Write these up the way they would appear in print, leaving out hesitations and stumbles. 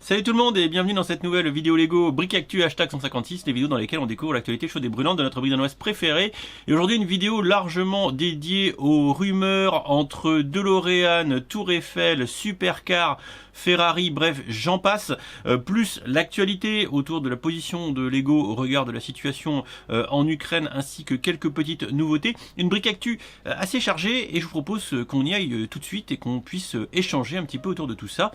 Salut tout le monde et bienvenue dans cette nouvelle vidéo Lego Brickactu hashtag 156, les vidéos dans lesquelles on découvre l'actualité chaude et brûlante de notre brick danoise préférée. Et aujourd'hui une vidéo largement dédiée aux rumeurs entre DeLorean, Tour Eiffel, Supercar, Ferrari, bref j'en passe, plus l'actualité autour de la position de Lego au regard de la situation en Ukraine ainsi que quelques petites nouveautés. Une Brickactu assez chargée et je vous propose qu'on y aille tout de suite et qu'on puisse échanger un petit peu autour de tout ça.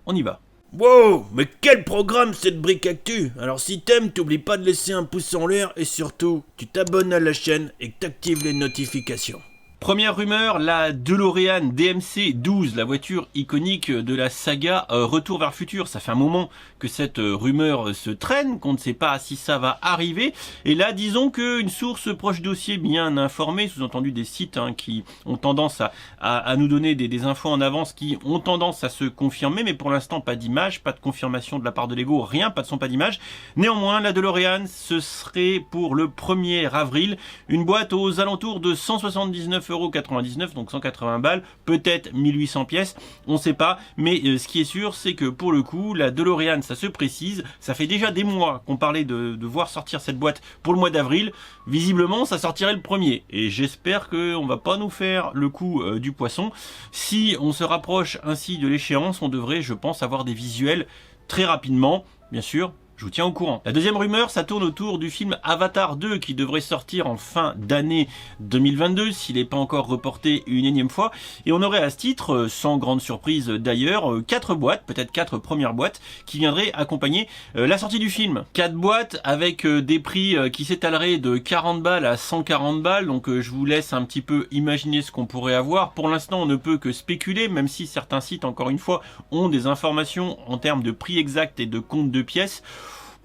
On y va. Wow, mais quel programme cette Brickactu! Alors si t'aimes, t'oublies pas de laisser un pouce en l'air et surtout, tu t'abonnes à la chaîne et que t'actives les notifications. Première rumeur, la DeLorean DMC 12, la voiture iconique de la saga Retour vers le futur. Ça fait un moment que cette rumeur se traîne, qu'on ne sait pas si ça va arriver. Et là, disons qu'une source proche dossier bien informée, sous-entendu des sites qui ont tendance à nous donner des infos en avance qui ont tendance à se confirmer, mais pour l'instant pas d'image, pas de confirmation de la part de Lego, rien, pas de son, pas d'image. Néanmoins, la DeLorean, ce serait pour le 1er avril, une boîte aux alentours de 179,99 €, donc 180 balles, peut-être 1800 pièces, on sait pas, mais ce qui est sûr, c'est que pour le coup, la DeLorean, ça se précise, ça fait déjà des mois qu'on parlait de voir sortir cette boîte pour le mois d'avril, visiblement ça sortirait le 1er, et j'espère qu'on va pas nous faire le coup du poisson. Si on se rapproche ainsi de l'échéance, on devrait, je pense, avoir des visuels très rapidement, bien sûr. Je vous tiens au courant. La deuxième rumeur, ça tourne autour du film Avatar 2 qui devrait sortir en fin d'année 2022 s'il n'est pas encore reporté une énième fois. Et on aurait à ce titre, sans grande surprise d'ailleurs, 4 boîtes, peut-être 4 premières boîtes qui viendraient accompagner la sortie du film. 4 boîtes avec des prix qui s'étaleraient de 40 balles à 140 balles. Donc je vous laisse un petit peu imaginer ce qu'on pourrait avoir. Pour l'instant, on ne peut que spéculer, même si certains sites, encore une fois, ont des informations en termes de prix exact et de compte de pièces.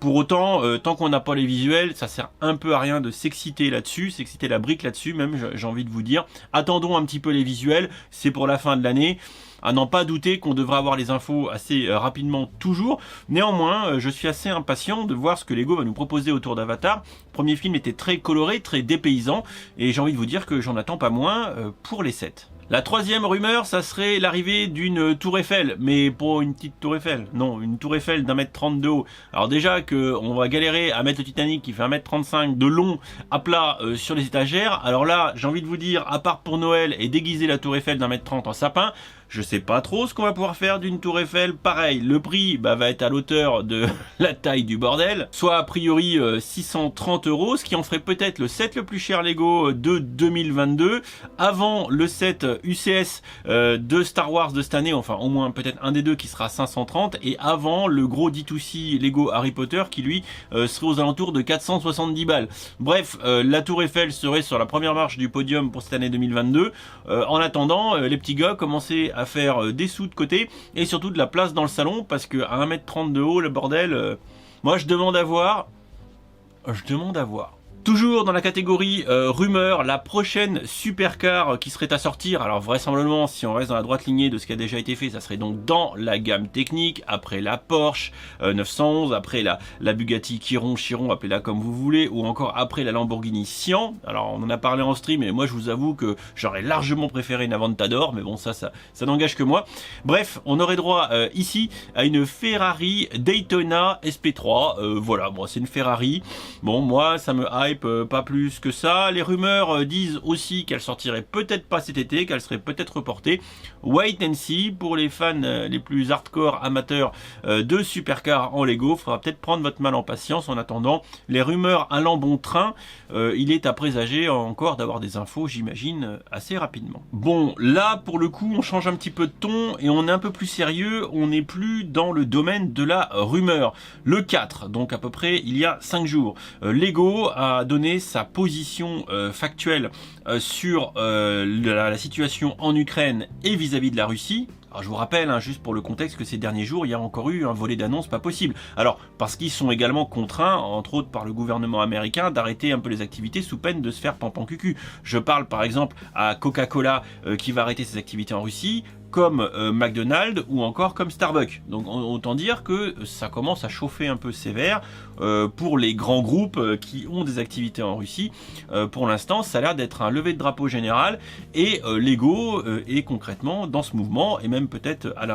Pour autant, tant qu'on n'a pas les visuels, ça sert un peu à rien de s'exciter là-dessus, s'exciter la brique là-dessus, même j'ai envie de vous dire. Attendons un petit peu les visuels, c'est pour la fin de l'année. À n'en pas douter qu'on devrait avoir les infos assez rapidement toujours. Néanmoins, je suis assez impatient de voir ce que Lego va nous proposer autour d'Avatar. Le premier film était très coloré, très dépaysant, et j'ai envie de vous dire que j'en attends pas moins pour les 7. La troisième rumeur, ça serait l'arrivée d'une tour Eiffel, mais pas une petite tour Eiffel, non, une tour Eiffel d'1,30 m de haut. Alors déjà qu'on va galérer à mettre le Titanic qui fait 1,35 m de long à plat sur les étagères, alors là, j'ai envie de vous dire, à part pour Noël et déguiser la tour Eiffel d'1,30 m en sapin, je sais pas trop ce qu'on va pouvoir faire d'une tour Eiffel. Pareil, le prix va être à l'auteur de la taille du bordel, soit a priori 630 €, ce qui en ferait peut-être le set le plus cher Lego de 2022, avant le set UCS de Star Wars de cette année, enfin au moins peut-être un des deux qui sera 530, et avant le gros D2C Lego Harry Potter qui lui serait aux alentours de 470 balles. Bref, la tour Eiffel serait sur la première marche du podium pour cette année 2022. En attendant, les petits gars commençaient à faire des sous de côté et surtout de la place dans le salon, parce que à 1,30 m de haut, le bordel, moi je demande à voir. Toujours dans la catégorie rumeur, la prochaine supercar qui serait à sortir, alors vraisemblablement si on reste dans la droite lignée de ce qui a déjà été fait, ça serait donc dans la gamme technique, après la Porsche 911, après la Bugatti Chiron, appelez-la comme vous voulez, ou encore après la Lamborghini Sian. Alors on en a parlé en stream, et moi je vous avoue que j'aurais largement préféré une Aventador, mais bon ça n'engage que moi. Bref, on aurait droit ici à une Ferrari Daytona SP3, voilà, bon c'est une Ferrari, bon moi ça me hype pas plus que ça. Les rumeurs disent aussi qu'elle sortirait peut-être pas cet été, qu'elle serait peut-être reportée. Wait and see pour les fans les plus hardcore amateurs de supercar en Lego. Faudra peut-être prendre votre mal en patience. En attendant, les rumeurs allant bon train, il est à présager encore d'avoir des infos, j'imagine, assez rapidement. Bon, là pour le coup, on change un petit peu de ton et on est un peu plus sérieux. On n'est plus dans le domaine de la rumeur. Le 4, donc à peu près il y a 5 jours, Lego a donné sa position factuelle sur la situation en Ukraine et vis-à-vis de la Russie. Alors je vous rappelle, juste pour le contexte, que ces derniers jours, il y a encore eu un volet d'annonces pas possible. Alors, parce qu'ils sont également contraints, entre autres par le gouvernement américain, d'arrêter un peu les activités sous peine de se faire pampan cucu. Je parle par exemple à Coca-Cola qui va arrêter ses activités en Russie, comme McDonald's ou encore comme Starbucks. Donc autant dire que ça commence à chauffer un peu sévère pour les grands groupes qui ont des activités en Russie. Pour l'instant, ça a l'air d'être un lever de drapeau général et Lego est concrètement dans ce mouvement et même peut-être à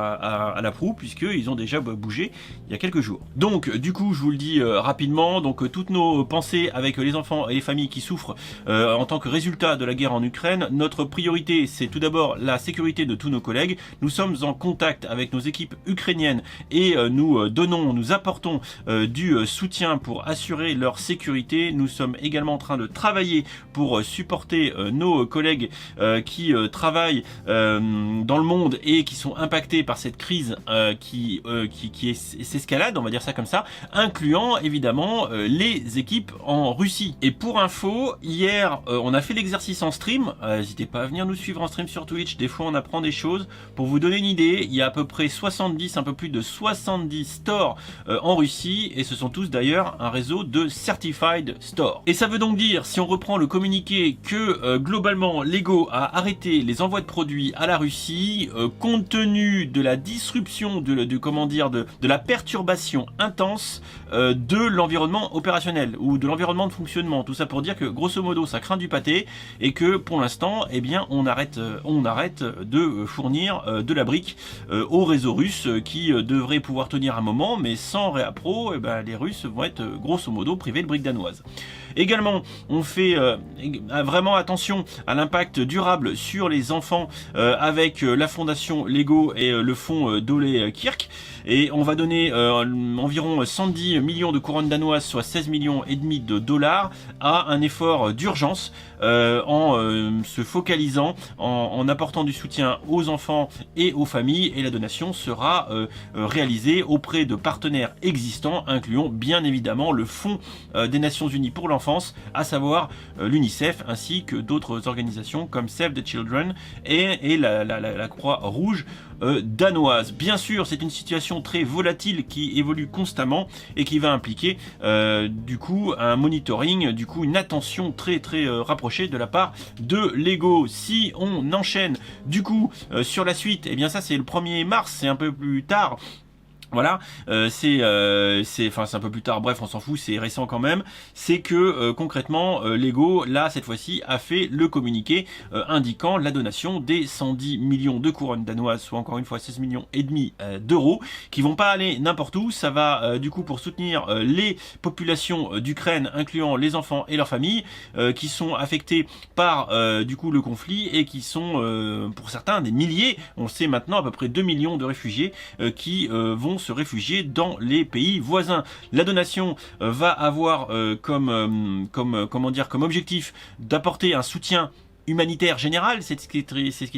la proue puisqu'ils ont déjà bougé il y a quelques jours. Donc du coup, je vous le dis rapidement, donc toutes nos pensées avec les enfants et les familles qui souffrent en tant que résultat de la guerre en Ukraine. Notre priorité, c'est tout d'abord la sécurité de tous nos collègues. Nous sommes en contact avec nos équipes ukrainiennes et nous apportons du soutien pour assurer leur sécurité. Nous sommes également en train de travailler pour supporter nos collègues qui travaillent dans le monde et qui sont impactés par cette crise qui s'escalade, on va dire ça comme ça, incluant évidemment les équipes en Russie. Et pour info, hier on a fait l'exercice en stream, n'hésitez pas à venir nous suivre en stream sur Twitch, des fois on apprend des choses. Pour vous donner une idée, il y a à peu près 70, un peu plus de 70 stores en Russie, et ce sont tous d'ailleurs un réseau de Certified Store. Et ça veut donc dire, si on reprend le communiqué, que globalement Lego a arrêté les envois de produits à la Russie compte tenu de la disruption, de la perturbation intense de l'environnement opérationnel ou de l'environnement de fonctionnement. Tout ça pour dire que grosso modo ça craint du pâté et que pour l'instant eh bien on arrête de fournir de la brique au réseau russe qui devrait pouvoir tenir un moment, mais sans réappro, eh ben, les Russes vont être grosso modo privés de briques danoises. Également, on fait vraiment attention à l'impact durable sur les enfants avec la fondation Lego et le fonds Dole Kirk. Et on va donner environ 110 millions de couronnes danoises, soit 16 millions et demi de dollars, à un effort d'urgence en se focalisant, en apportant du soutien aux enfants et aux familles. Et la donation sera réalisée auprès de partenaires existants, incluant bien évidemment le Fonds des Nations Unies pour l'enfance, à savoir l'UNICEF, ainsi que d'autres organisations comme Save the Children et la Croix-Rouge danoise. Bien sûr, c'est une situation très volatile qui évolue constamment et qui va impliquer du coup un monitoring, du coup une attention très rapprochée de la part de Lego. Si on enchaîne du coup sur la suite, et bien ça c'est le 1er mars, c'est un peu plus tard. Voilà, c'est un peu plus tard, bref on s'en fout, c'est récent quand même. C'est que concrètement Lego là cette fois-ci a fait le communiqué indiquant la donation des 110 millions de couronnes danoises, soit encore une fois 16 millions et demi d'euros, qui vont pas aller n'importe où. Ça va du coup pour soutenir les populations d'Ukraine, incluant les enfants et leurs familles qui sont affectés par du coup le conflit et qui sont pour certains des milliers, on sait maintenant à peu près 2 millions de réfugiés qui vont se réfugier dans les pays voisins. La donation va avoir comme objectif d'apporter un soutien humanitaire général, c'est ce qui est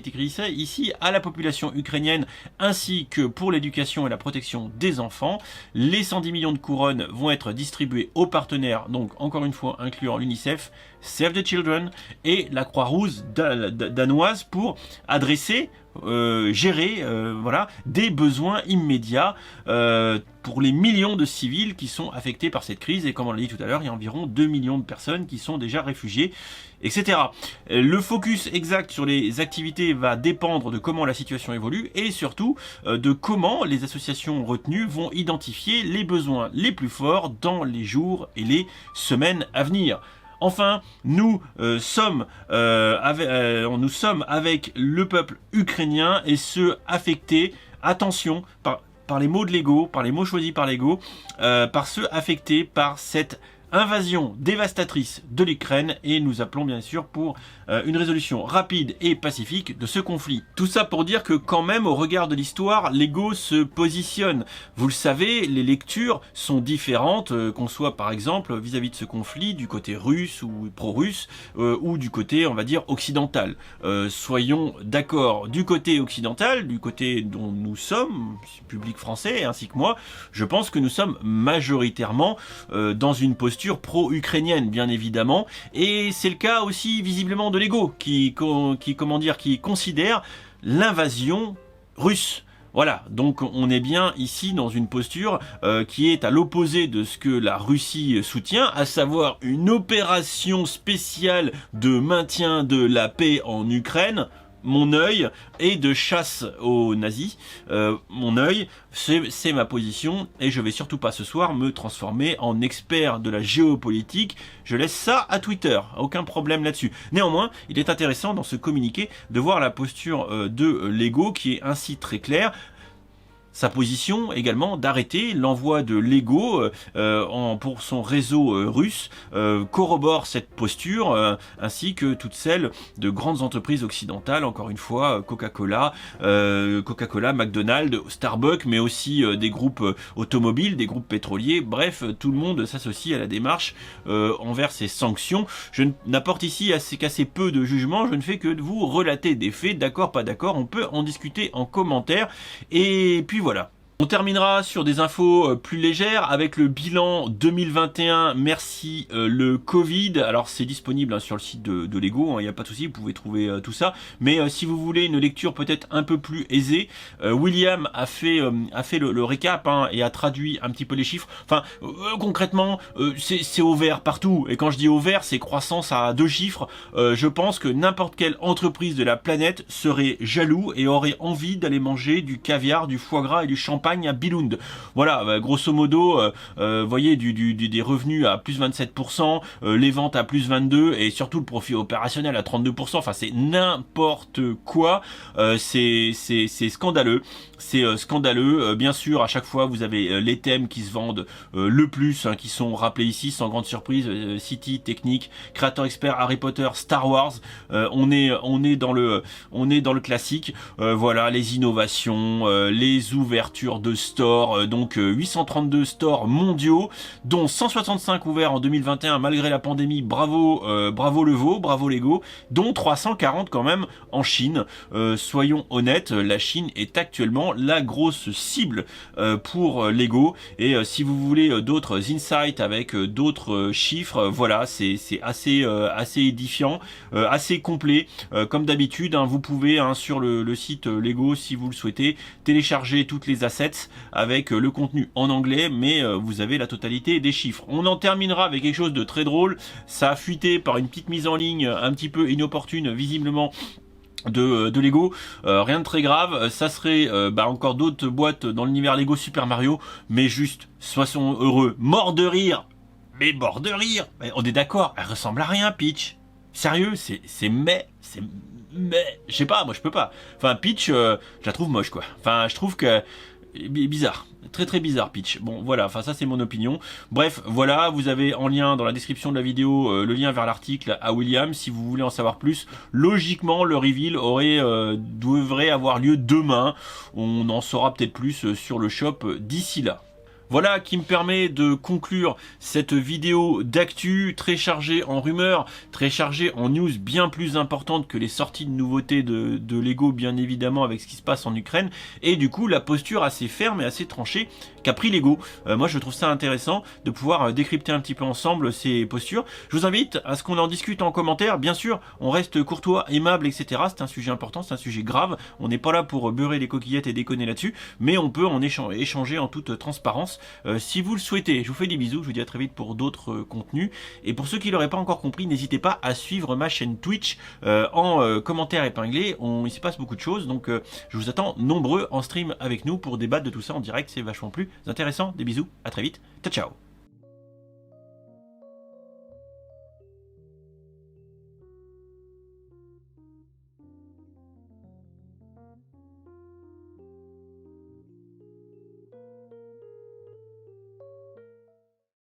écrit ici, à la population ukrainienne ainsi que pour l'éducation et la protection des enfants. Les 110 millions de couronnes vont être distribués aux partenaires, donc encore une fois incluant l'UNICEF, Save the Children et la Croix-Rouge danoise pour adresser gérer voilà, des besoins immédiats pour les millions de civils qui sont affectés par cette crise. Et comme on l'a dit tout à l'heure, il y a environ 2 millions de personnes qui sont déjà réfugiées, etc. Le focus exact sur les activités va dépendre de comment la situation évolue et surtout de comment les associations retenues vont identifier les besoins les plus forts dans les jours et les semaines à venir. Enfin, nous sommes avec le peuple ukrainien et ceux affectés, attention, par les mots de Lego, par les mots choisis par Lego, par ceux affectés par cette invasion dévastatrice de l'Ukraine, et nous appelons bien sûr pour une résolution rapide et pacifique de ce conflit. Tout ça pour dire que quand même, au regard de l'histoire, Lego se positionne. Vous le savez, les lectures sont différentes, qu'on soit par exemple vis-à-vis de ce conflit du côté russe ou pro-russe, ou du côté, on va dire, occidental. Soyons d'accord, du côté occidental, du côté dont nous sommes, public français ainsi que moi, je pense que nous sommes majoritairement dans une posture pro-ukrainienne, bien évidemment, et c'est le cas aussi visiblement de Lego qui considère l'invasion russe. Voilà, donc on est bien ici dans une posture qui est à l'opposé de ce que la Russie soutient, à savoir une opération spéciale de maintien de la paix en Ukraine. mon œil est de chasse aux nazis. Mon œil, c'est ma position et je vais surtout pas ce soir me transformer en expert de la géopolitique. Je laisse ça à Twitter, aucun problème là-dessus. Néanmoins, il est intéressant dans ce communiqué de voir la posture de Lego qui est ainsi très claire. Sa position également d'arrêter l'envoi de Lego pour son réseau russe corrobore cette posture ainsi que toutes celles de grandes entreprises occidentales, encore une fois Coca-Cola, McDonald's, Starbucks, mais aussi des groupes automobiles, des groupes pétroliers, bref, tout le monde s'associe à la démarche envers ces sanctions. Je n'apporte ici qu'assez peu de jugement, je ne fais que de vous relater des faits, d'accord, pas d'accord, on peut en discuter en commentaire, et puis voilà. On terminera sur des infos plus légères avec le bilan 2021, merci le Covid. Alors c'est disponible sur le site de Lego, il n'y a pas de souci, vous pouvez trouver tout ça. Mais si vous voulez une lecture peut-être un peu plus aisée, William a fait le récap et a traduit un petit peu les chiffres. Enfin, concrètement, c'est au vert partout. Et quand je dis au vert, c'est croissance à 2 chiffres. Je pense que n'importe quelle entreprise de la planète serait jaloux et aurait envie d'aller manger du caviar, du foie gras et du champagne à Billund. Voilà, grosso modo, voyez des revenus à plus 27%, les ventes à plus 22% et surtout le profit opérationnel à 32%. Enfin, c'est n'importe quoi. C'est scandaleux. C'est scandaleux. Bien sûr, à chaque fois, vous avez les thèmes qui se vendent le plus, qui sont rappelés ici, sans grande surprise. City, technique, créateur expert, Harry Potter, Star Wars. On est dans le classique. Voilà, les innovations, les ouvertures de stores, donc 832 stores mondiaux, dont 165 ouverts en 2021 malgré la pandémie. Bravo Levo, bravo Lego, dont 340 quand même en Chine. Soyons honnêtes, la Chine est actuellement la grosse cible pour Lego. Et si vous voulez d'autres insights avec d'autres chiffres, voilà, c'est assez édifiant, assez complet. Comme d'habitude, vous pouvez sur le site Lego, si vous le souhaitez, télécharger toutes les assets avec le contenu en anglais, mais vous avez la totalité des chiffres. On en terminera avec quelque chose de très drôle. Ça a fuité par une petite mise en ligne un petit peu inopportune visiblement de Lego, rien de très grave. Ça serait encore d'autres boîtes dans l'univers Lego Super Mario, mais juste soyons heureux, mort de rire, mais mort de rire. On est d'accord, elle ressemble à rien, Peach. Sérieux, mais je sais pas, moi je peux pas. Enfin, Peach, je la trouve moche quoi. Enfin, je trouve que bizarre, très très bizarre Peach. Bon voilà, enfin ça c'est mon opinion. Bref, voilà, vous avez en lien dans la description de la vidéo le lien vers l'article à William si vous voulez en savoir plus. Logiquement, le reveal devrait avoir lieu demain. On en saura peut-être plus sur le shop d'ici là. Voilà qui me permet de conclure cette vidéo d'actu très chargée en rumeurs, très chargée en news bien plus importantes que les sorties de nouveautés de Lego, bien évidemment, avec ce qui se passe en Ukraine. Et du coup, la posture assez ferme et assez tranchée qu'a pris Lego. Moi, je trouve ça intéressant de pouvoir décrypter un petit peu ensemble ces postures. Je vous invite à ce qu'on en discute en commentaire. Bien sûr, on reste courtois, aimable, etc. C'est un sujet important, c'est un sujet grave. On n'est pas là pour beurrer les coquillettes et déconner là-dessus, mais on peut en échanger en toute transparence. Si vous le souhaitez, je vous fais des bisous, je vous dis à très vite pour d'autres contenus. Et pour ceux qui ne l'auraient pas encore compris, n'hésitez pas à suivre ma chaîne Twitch en commentaire épinglé. Il s'y passe beaucoup de choses, donc je vous attends nombreux en stream avec nous pour débattre de tout ça en direct, c'est vachement plus intéressant. Des bisous, à très vite, ciao ciao.